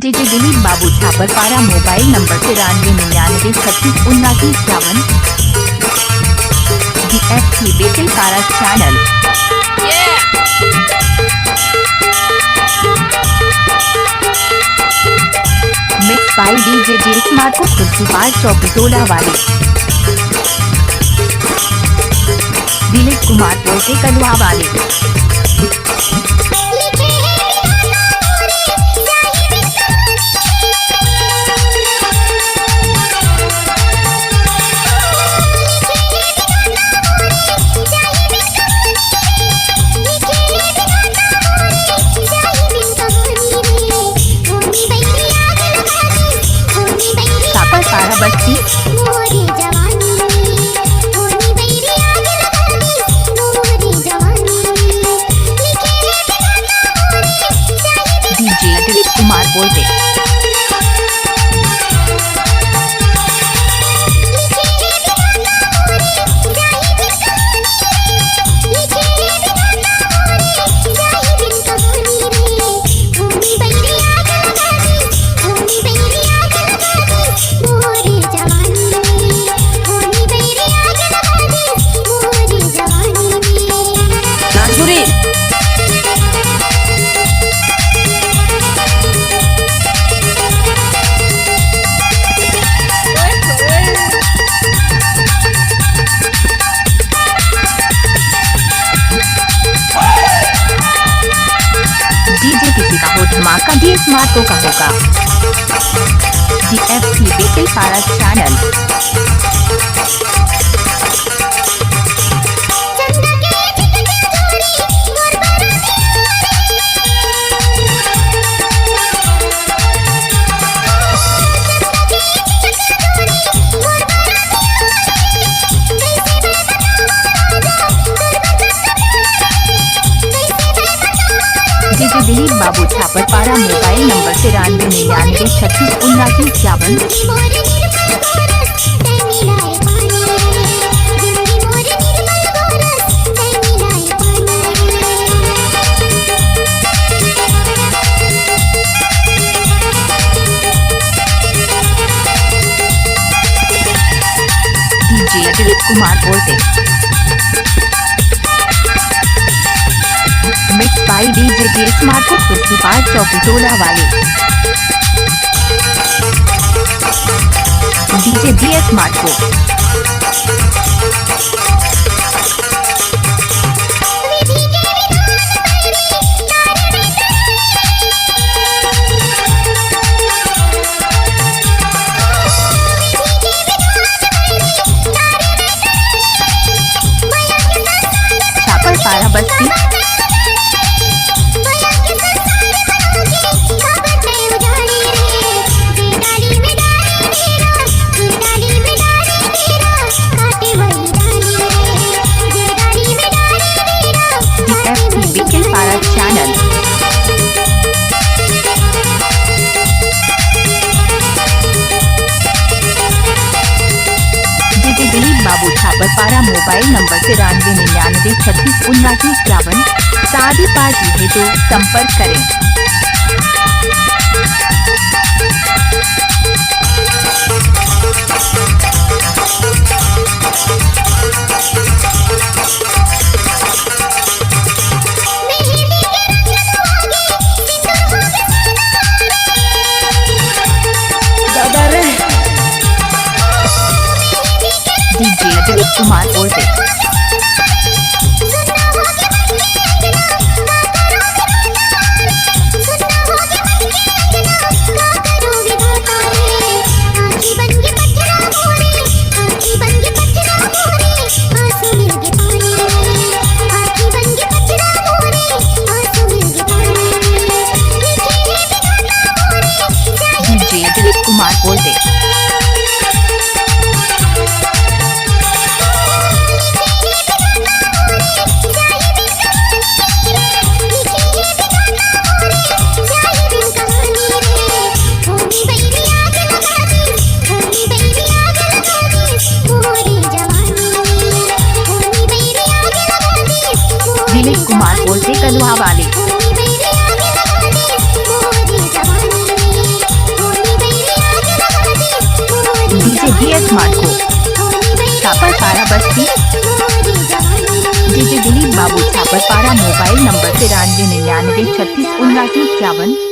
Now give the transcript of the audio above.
DJ Dilip Babu Chhaparpara. Mobile number 9399367951। DFT Betil Para channel. Mix by DJ G smart को खुर्शीपार चौकी टोला वाले। दिलीप कुमार पोटे कलवा वाले। छापरपारा बस्ती। डीजे दिलीप कुमार बोलते। धमाका डी स्मार्ट को का होगा। DFT Betil Para channel. DJ Dilip Babu Chhaparpara. Mobile number 9399367951। DJ Dilip Kumar बोलते। Mix by DJ G smart को खुर्शीपार चौकी टोला वाले। डीजे जी स्मार्ट को। छापरपारा बस्ती। बेतिल Para channel. DJ Dilip Babu Chhaparpara. Mobile number 9399367951। शादी पार्टी है तो संपर्क करें। डीजे दिलीप कुमार बोलते। डीजे दिलीप कुमार बोलते। दिलीप कुमार बोलते कलवा वाले। जी स्मार्ट को छापरपारा बस्ती। DJ Dilip Babu Chhaparpara. Mobile number 93 99 36 79 51।